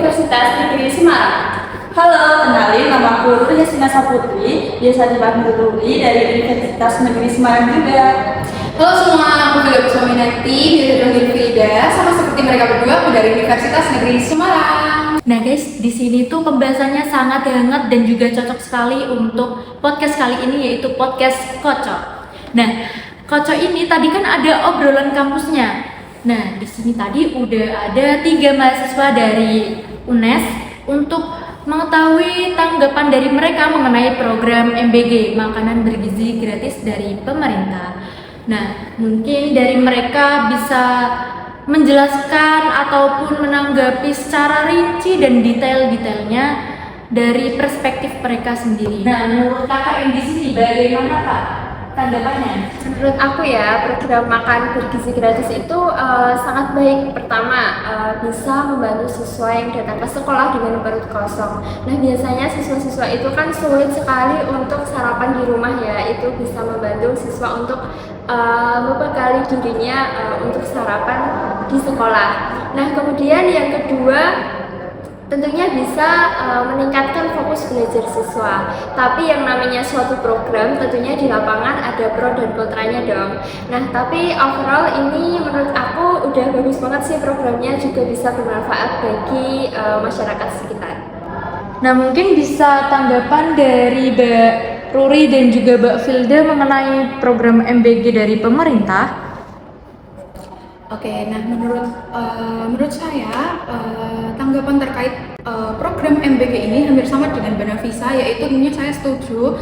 Universitas Negeri Semarang. Halo, kenalin nama aku Ruri Yasina Saputri, biasa dipanggil Ruri dari Universitas Negeri Semarang juga. Halo semua, aku Vila Kuswaminati, biasa dipanggil Frida, sama seperti mereka berdua, aku dari Universitas Negeri Semarang. Nah guys, di sini tuh pembahasannya sangat hangat dan juga cocok sekali untuk podcast kali ini, yaitu podcast Kocok. Nah, Kocok ini tadi kan ada obrolan kampusnya. Nah, di sini tadi udah ada 3 mahasiswa dari UNES untuk mengetahui tanggapan dari mereka mengenai program MBG, makanan bergizi gratis dari pemerintah. Nah, mungkin dari mereka bisa menjelaskan ataupun menanggapi secara rinci dan detail-detailnya dari perspektif mereka sendiri. Nah, menurut kakak yang di sini bagaimana kak tanggapannya? Menurut aku ya, program makan bergizi gratis itu sangat baik. Pertama, bisa membantu siswa yang datang ke sekolah dengan perut kosong. Nah, biasanya siswa-siswa itu kan sulit sekali untuk sarapan di rumah ya. Itu bisa membantu siswa untuk membekali dirinya untuk sarapan di sekolah. Nah, kemudian yang kedua, tentunya bisa meningkatkan fokus belajar siswa. Tapi yang namanya suatu program tentunya di lapangan ada pro dan kontranya dong. Nah, tapi overall ini menurut aku udah bagus banget sih programnya, juga bisa bermanfaat bagi masyarakat sekitar. Nah, mungkin bisa tanggapan dari Mbak Ruri dan juga Mbak Filda mengenai program MBG dari pemerintah. Oke, nah menurut saya tanggapan terkait program MBG ini hampir sama dengan Mbak Nafisa, yaitu tentunya saya setuju.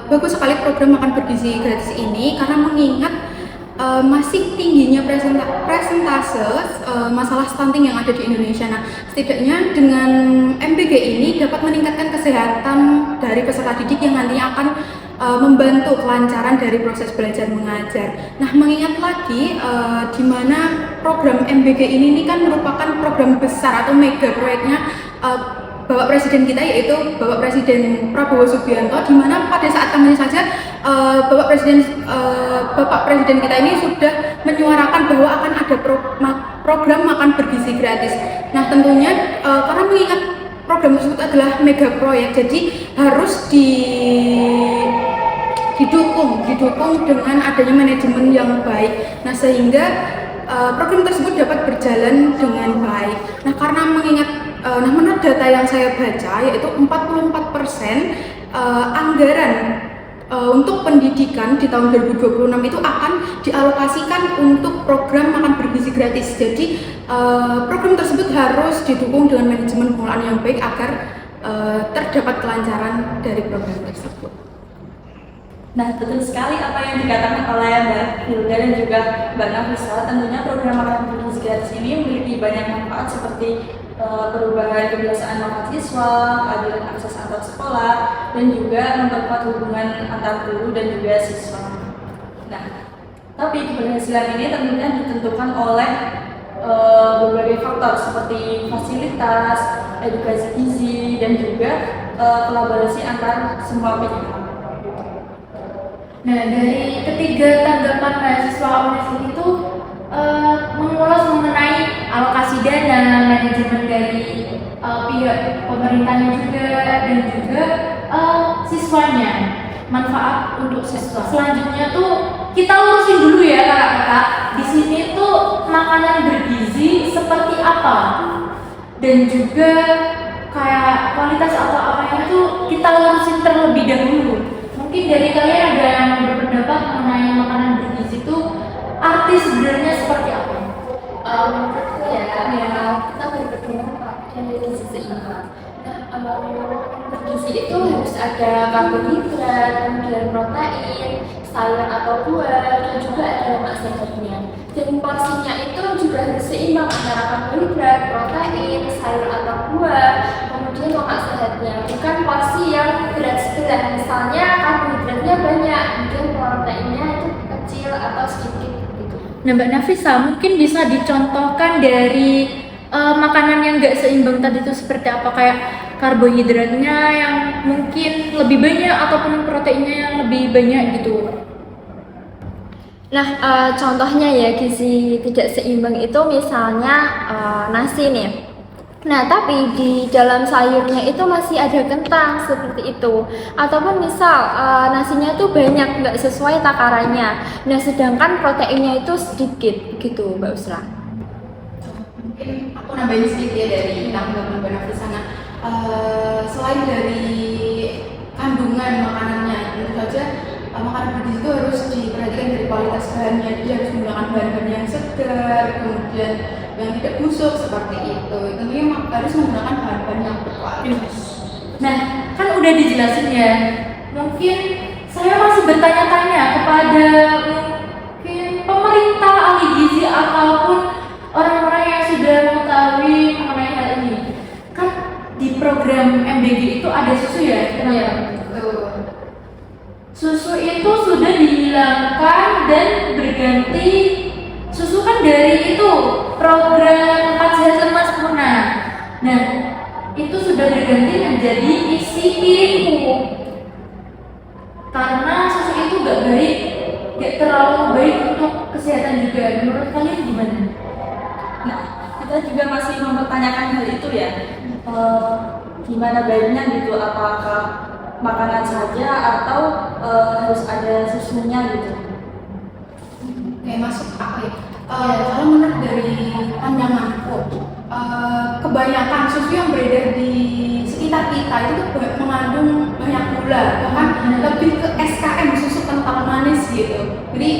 Bagus sekali program makan bergizi gratis ini karena mengingat masih tingginya presentase masalah stunting yang ada di Indonesia. Nah, setidaknya dengan MBG ini dapat meningkatkan kesehatan dari peserta didik yang nantinya akan membantu kelancaran dari proses belajar mengajar. Nah, mengingat lagi di mana program MBG ini kan merupakan program besar atau mega proyeknya Bapak Presiden kita, yaitu Bapak Presiden Prabowo Subianto, di mana pada saat kampanye saja Bapak Presiden kita ini sudah menyuarakan bahwa akan ada program makan bergizi gratis. Nah, tentunya karena mengingat program tersebut adalah mega proyek, jadi harus didukung dengan adanya manajemen yang baik. Nah, sehingga program tersebut dapat berjalan dengan baik. Nah, karena mengingat menurut data yang saya baca, yaitu 44% anggaran untuk pendidikan di tahun 2026 itu akan dialokasikan untuk program makan bergizi gratis. Jadi program tersebut harus didukung dengan manajemen pengelolaan yang baik agar terdapat kelancaran dari program tersebut. Nah, betul sekali apa yang dikatakan oleh Mbak Hilda dan juga Mbak Nafisa. Tentunya program makanan bergizi gratis ini memiliki banyak manfaat seperti perubahan kebiasaan makan siswa, keadilan akses antar sekolah, dan juga memperkuat hubungan antar guru dan juga siswa. Nah, tapi keberhasilan ini tentunya ditentukan oleh berbagai faktor seperti fasilitas, edukasi gizi, dan juga kolaborasi antar semua pihak. Nah, dari ketiga tanggapan mahasiswa UNES ini tuh mengulas mengenai alokasi dana, manajemen dari pihak pemerintahnya juga, dan juga siswanya, manfaat untuk siswa. Selanjutnya tuh kita urusin dulu ya kakak-kakak. Di sini tuh makanan bergizi seperti apa, dan juga kayak kualitas atau apanya tuh kita urusin terlebih dahulu. Mungkin dari kalian ada yang berpendapat mengenai makanan bergizi itu arti sebenarnya seperti apa? Menurutku ya kita berpendapat dari gizi seimbang. Nah, bergizi itu harus ada karbohidrat, kemudian protein, sayur atau buah, dan juga ada lemak sehatnya. Dan porsinya itu juga harus seimbang antara karbohidrat, protein, sayur atau buah, kemudian lemak sehatnya. Bukan porsi yang berat sebelah. Misalnya karbohidratnya banyak, kemudian proteinnya itu kecil atau sedikit. Nah, Mbak Nafisa, mungkin bisa dicontohkan dari makanan yang nggak seimbang tadi itu seperti apa? Kayak karbohidratnya yang mungkin lebih banyak ataupun proteinnya yang lebih banyak gitu. Nah, contohnya ya gizi tidak seimbang itu misalnya nasi nih. Nah, tapi di dalam sayurnya itu masih ada kentang seperti itu. Ataupun misal nasinya itu banyak, nggak sesuai takarannya. Nah, sedangkan proteinnya itu sedikit, gitu Mbak Usra. Mungkin aku nambahin sedikit ya dari tanggapan Mbak Nafisa. Nah, selain dari kandungan makanannya, tentu saja makanan bergizi itu harus diperhatikan dari kualitas bahannya. Jadi harus menggunakan bahan-bahan yang segar, kemudian yang tidak busuk seperti itu. Tentunya harus menggunakan bahan-bahan yang berkualitas. Nah, kan udah dijelasin ya. Mungkin saya masih bertanya-tanya kepada mungkin pemerintah, ahli gizi ataupun orang-orang yang sudah mengetahui mengenai hal ini. Kan di program MBG itu ada susu ya? Iya, betul. Susu itu sudah dihilangkan dan berganti susu kan dari itu program 4 sehat lemas sempurna. Nah, itu sudah berganti menjadi isi piringku. Karena susu itu gak baik, gak terlalu baik untuk kesehatan juga. Menurut kalian gimana? Nah, kita juga masih mempertanyakan hal itu ya. Gimana baiknya gitu, apakah makanan saja atau harus ada susunya gitu. Kayak masuk apa ya? Kalau menurut dari pandanganku, kebanyakan susu yang beredar di sekitar kita itu tuh mengandung banyak gula, bahkan lebih ke SKM, susu kental manis gitu. Jadi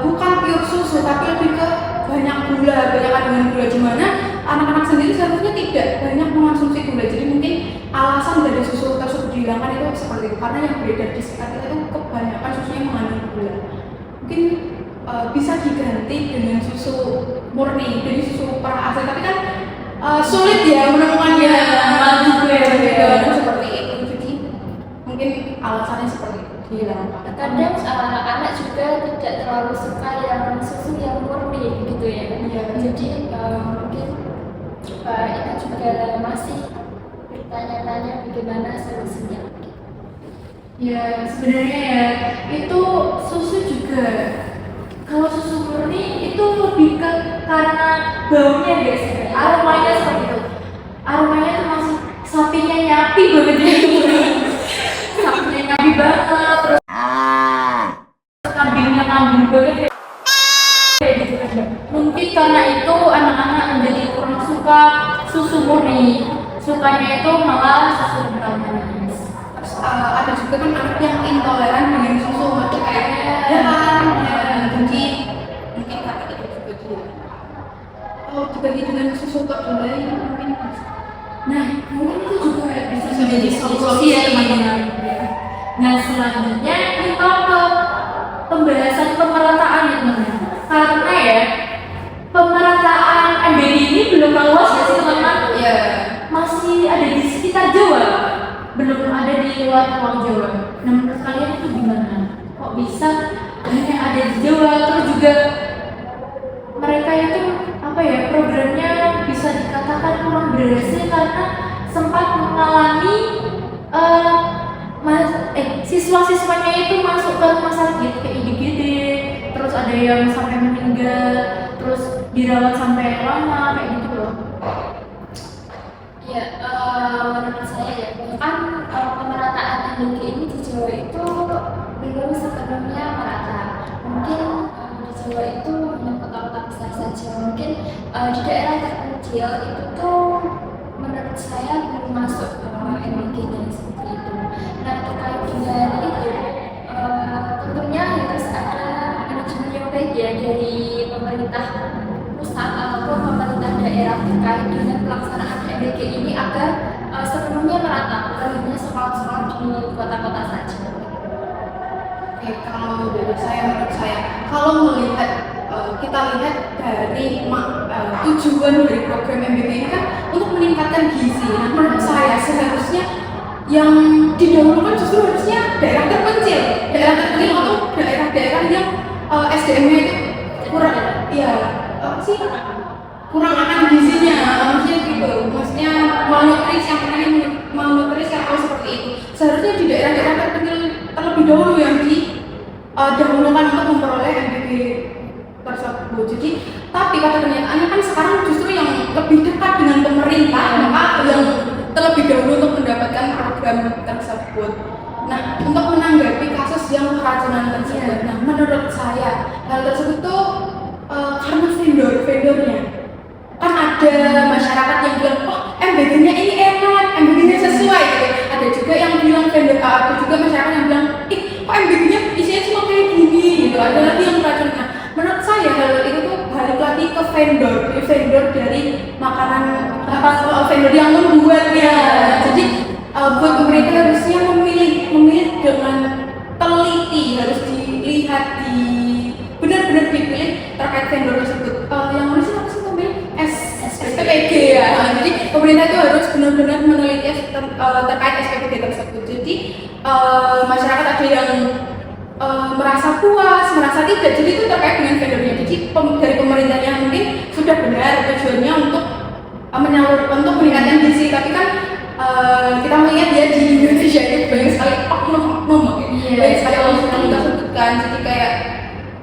bukan pure susu, tapi lebih ke banyak gula, banyak kandungan gula. Gimana anak-anak sendiri seharusnya tidak banyak mengonsumsi gula. Jadi mungkin alasan dari susu tersebut dihilangkan itu seperti itu, karena yang beredar di sekitar kita itu kebanyakan susunya mengandung gula. Mungkin bisa diganti dengan susu murni, jadi susu pra asli, tapi kan sulit ya menemukannya. Seperti itu. Jadi mungkin alasannya seperti itu dihilangkan. kadang anak juga tidak terlalu suka yang susu yang murni gitu ya. Iya. Jadi mungkin itu juga masih bertanya-tanya bagaimana solusinya. Ya sebenarnya ya itu susu juga. Kalau susu murni itu lebih ke karena baunya guys, aromanya seperti itu. Aromanya tuh masih sapinya nyapi banget gitu. Sapinya nyapi banget, terus kambingnya kambing banget kayak gitu kan. Mungkin karena itu anak-anak menjadi kurang suka susu murni, sukanya itu malah susu kental manis. Terus ada juga kan anak yang intoleran dengan susu, macam kayak ya kan, jadi mungkin karena itu juga dia. Kalau dibagi dengan susu kedelai mungkin bisa. Nah, mungkin itu juga bisa menjadi solusi solusi ya teman-teman. Nah, selanjutnya kita ke pembahasan pemerataan ya teman-teman. Karena ya pemerataan MBG ini belum meluas ya sih teman-teman. Iya. Masih ada di sekitar Jawa, belum ada di luar Pulau Jawa. Nah, menurut kalian itu gimana? Kok bisa hanya ada di Jawa, terus juga mereka itu apa ya, programnya bisa dikatakan kurang berhasil karena sempat mengalami siswa-siswanya itu masuk ke rumah sakit kayak IGD, terus ada yang sampai meninggal, terus dirawat sampai lama kayak gitu loh. Ya, menurut saya ya, bahkan pemerataan MBG ini di Jawa itu belum sepenuhnya merata. Mungkin di Jawa itu hanya kota-kota besar saja. Mungkin di daerah terpencil itu tuh menurut saya belum masuk MBG-nya seperti itu. Nah, terkait dengan itu, tentunya harus ada manajemen yang baik ya dari pemerintah pusat ataupun pemerintah daerah terkait dengan pelaksanaan MBG ini agar sepenuhnya merata, bukan hanya sekolah-sekolah di kota-kota saja. Oke, kalau dari saya, menurut saya, kalau melihat kita lihat dari tujuan dari program MBG ini kan untuk meningkatkan gizi. Nah, menurut saya seharusnya yang didahulukan justru harusnya daerah terpencil atau daerah-daerah yang SDM-nya itu kurang, ya apa sih, kurang akan gizinya, maksudnya gitu, maksudnya malnutrisi atau seperti itu. Seharusnya di daerah-daerah terpencil terlebih dahulu yang didahulukan untuk memperoleh MBG tersebut. Jadi, tapi pada kenyataannya kan sekarang justru yang lebih dekat dengan pemerintah yang keracunan tersebut. Nah, menurut saya hal tersebut tuh karena vendornya. Kan ada masyarakat yang bilang, oh MBG-nya ini enak, MBG-nya sesuai gitu. Ada juga yang bilang vendor, ada juga masyarakat yang bilang, kok MBG-nya isinya cuma kayak gini gitu. Ada lagi yang keracunan. Nah, menurut saya hal itu tuh balik lagi ke vendor dari makanan vendor yang membuatnya. Jadi buat pemerintah harusnya memilih dengan teliti, harus dilihat benar-benar dipilih terkait vendor tersebut. Yang harusnya apa sih namanya? SPPG ya. Jadi pemerintah itu harus benar-benar meneliti terkait SPPG tersebut. Jadi masyarakat ada yang merasa puas, merasa tidak. Jadi itu terkait dengan vendornya. Jadi dari pemerintahnya mungkin sudah benar tujuannya untuk untuk meningkatkan gizi, tapi kan kita melihat ya di Indonesia itu banyak sekali oknum-oknum, banyak sekali oknum yang kita sebutkan. Jadi kayak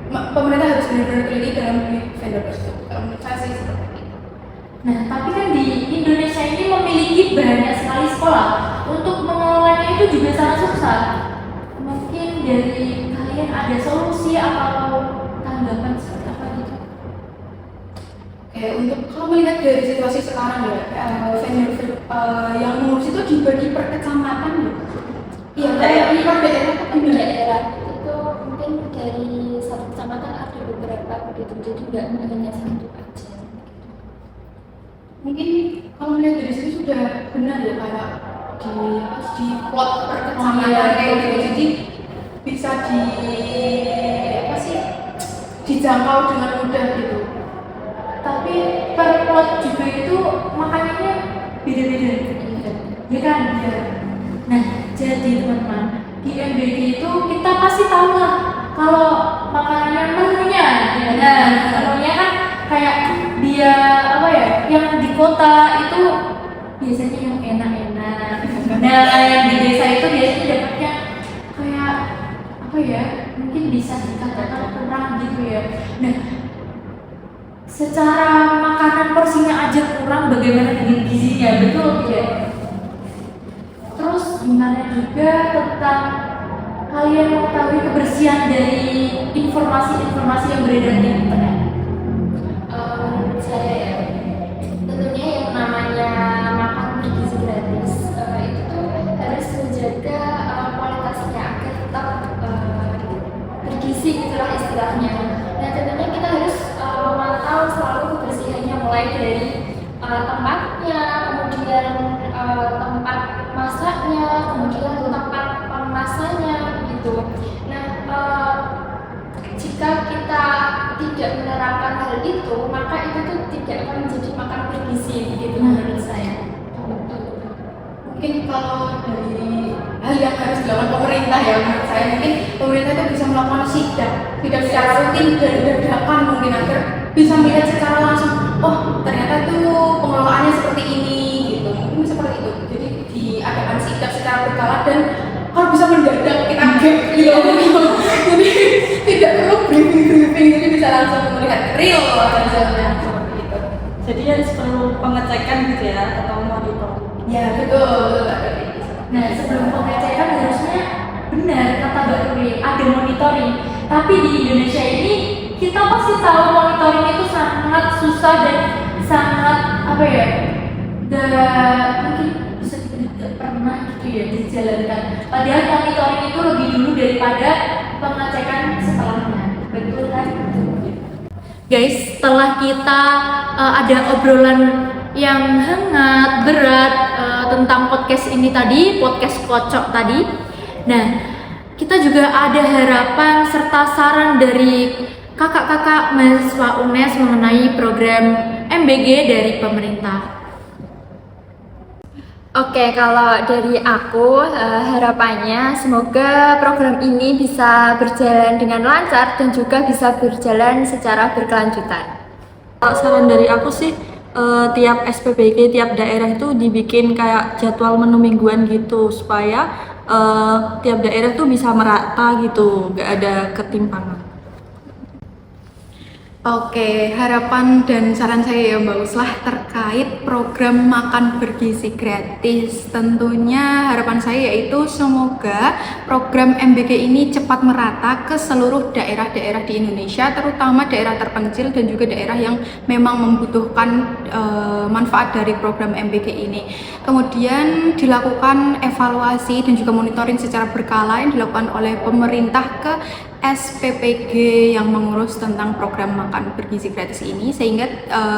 pemerintah harus benar-benar teliti dalam memilih vendor tersebut. Menurut saya sih seperti itu. Nah, tapi kan di Indonesia ini memiliki banyak sekali sekolah. Untuk mengelolanya itu juga sangat susah. Mungkin dari kalian ada solusi atau tanggapan seperti apa gitu? Oke, untuk kalau melihat dari situasi sekarang ya, vendor yang mengurus itu dibagi per kecamatan ya. Iya, dari per daerah per daerah itu mungkin dari satu kecamatan ada beberapa begitu, jadi nggak hanya satu aja. Mungkin kalau melihat dari situ sudah benar ya, kayak di plot per kecamatan kayak gitu, jadi bisa dijangkau dengan mudah gitu. Tapi per plot juga itu makanannya beda-beda, ya kan? Ya. Nah, jadi teman-teman, di MBG itu kita pasti tahu lah kalau makanannya menunya. Nah, menunya kan kayak dia apa ya? Yang di kota itu biasanya yang enak-enak. Nah, yang di desa itu biasanya dapatnya kayak apa ya? Mungkin bisa dikatakan kurang gitu ya. Nah, secara makanan porsinya aja kurang, bagaimana dengan gizinya, betul tidak? Terus gimana juga tentang kalian mengetahui kebersihan dari informasi-informasi yang beredar di internet? Menurut saya ya, tentunya yang namanya makan bergizi gratis itu tuh harus menjaga kualitasnya agar tetap bergizi, itulah istilahnya. Nah, tentunya kita harus memantau selalu kebersihannya, mulai dari tempatnya, kemudian tempat masaknya, kemudian tempat pemasannya gitu. Nah, jika kita tidak menerapkan hal itu, maka itu tuh tidak akan menjadi makan bergizi gitu menurut saya. Mungkin kalau dari hal yang harus dilakukan pemerintah ya, menurut saya mungkin pemerintah itu bisa melakukan sidak secara rutin dan dadakan mungkin, agar bisa melihat secara langsung, oh ternyata tuh pengelolaannya seperti ini gitu. Mungkin seperti itu. Jadi diadakan sidak secara berkala dan kalau bisa mendadak kita gitu. Jadi tidak perlu briefing, jadi bisa langsung melihat real hasilnya seperti itu. Jadi harus perlu pengecekan gitu ya, atau monitor. Ya betul. Nah, sebelum pengecekan harusnya benar kata Mbak Turi, ada monitoring. Tapi di Indonesia ini kita pasti tahu monitoring itu sangat susah dan sangat apa ya, mungkin bisa tidak pernah gitu ya dijalankan. Padahal monitoring itu lebih dulu daripada pengecekan setelahnya. Betul kan? Guys, setelah kita ada obrolan yang hangat, berat tentang podcast ini tadi, podcast kocok tadi. Nah, kita juga ada harapan serta saran dari kakak-kakak mahasiswa UNES mengenai program MBG dari pemerintah. Oke, kalau dari aku harapannya semoga program ini bisa berjalan dengan lancar dan juga bisa berjalan secara berkelanjutan. Saran dari aku sih, tiap SPPG, tiap daerah itu dibikin kayak jadwal menu mingguan gitu, supaya tiap daerah tuh bisa merata gitu, gak ada ketimpangan. Oke, harapan dan saran saya ya Mbak Uslah terkait program makan bergizi gratis. Tentunya harapan saya yaitu semoga program MBG ini cepat merata ke seluruh daerah-daerah di Indonesia, terutama daerah terpencil dan juga daerah yang memang membutuhkan manfaat dari program MBG ini. Kemudian dilakukan evaluasi dan juga monitoring secara berkala yang dilakukan oleh pemerintah ke SPPG yang mengurus tentang program makan bergizi gratis ini, sehingga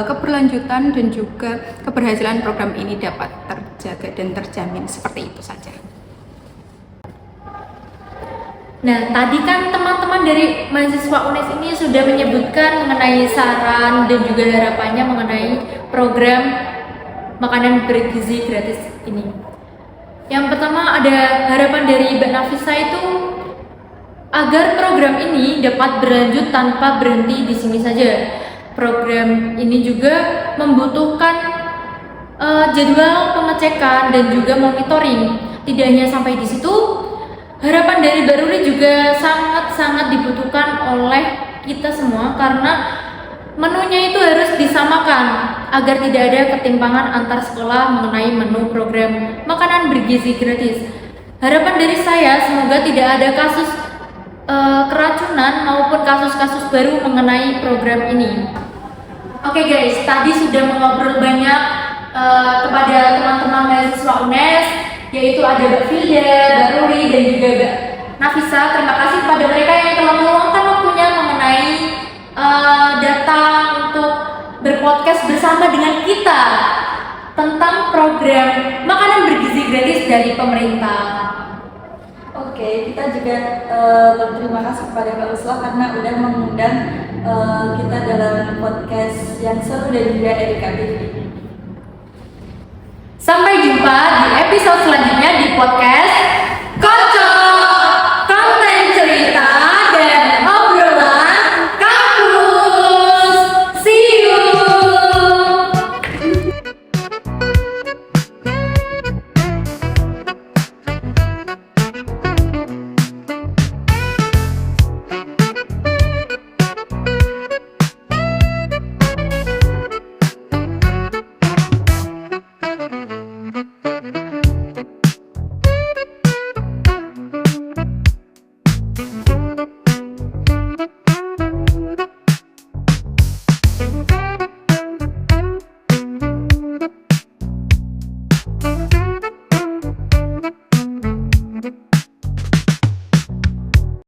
keberlanjutan dan juga keberhasilan program ini dapat terjaga dan terjamin. Seperti itu saja. Nah, tadi kan teman-teman dari mahasiswa UNES ini sudah menyebutkan mengenai saran dan juga harapannya mengenai program makanan bergizi gratis ini. Yang pertama ada harapan dari Mbak Nafisa itu agar program ini dapat berlanjut tanpa berhenti di sini saja. Program ini juga membutuhkan jadwal pengecekan dan juga monitoring. Tidak hanya sampai di situ, harapan dari Baruri juga sangat-sangat dibutuhkan oleh kita semua karena menunya itu harus disamakan agar tidak ada ketimpangan antar sekolah mengenai menu program makanan bergizi gratis. Harapan dari saya semoga tidak ada kasus keracunan maupun kasus-kasus baru mengenai program ini. Oke guys, tadi sudah mengobrol banyak kepada teman-teman mahasiswa UNES, yaitu ada Mbak Filda, Baruri, dan juga Mbak Nafisa. Terima kasih kepada mereka yang telah meluangkan waktunya mengenai datang untuk berpodcast bersama dengan kita tentang program makanan bergizi gratis dari pemerintah. Oke, kita juga berterima kasih kepada Mbak Uslah karena udah mengundang kita dalam podcast yang seru dan juga edukatif ini. Sampai jumpa di episode selanjutnya di podcast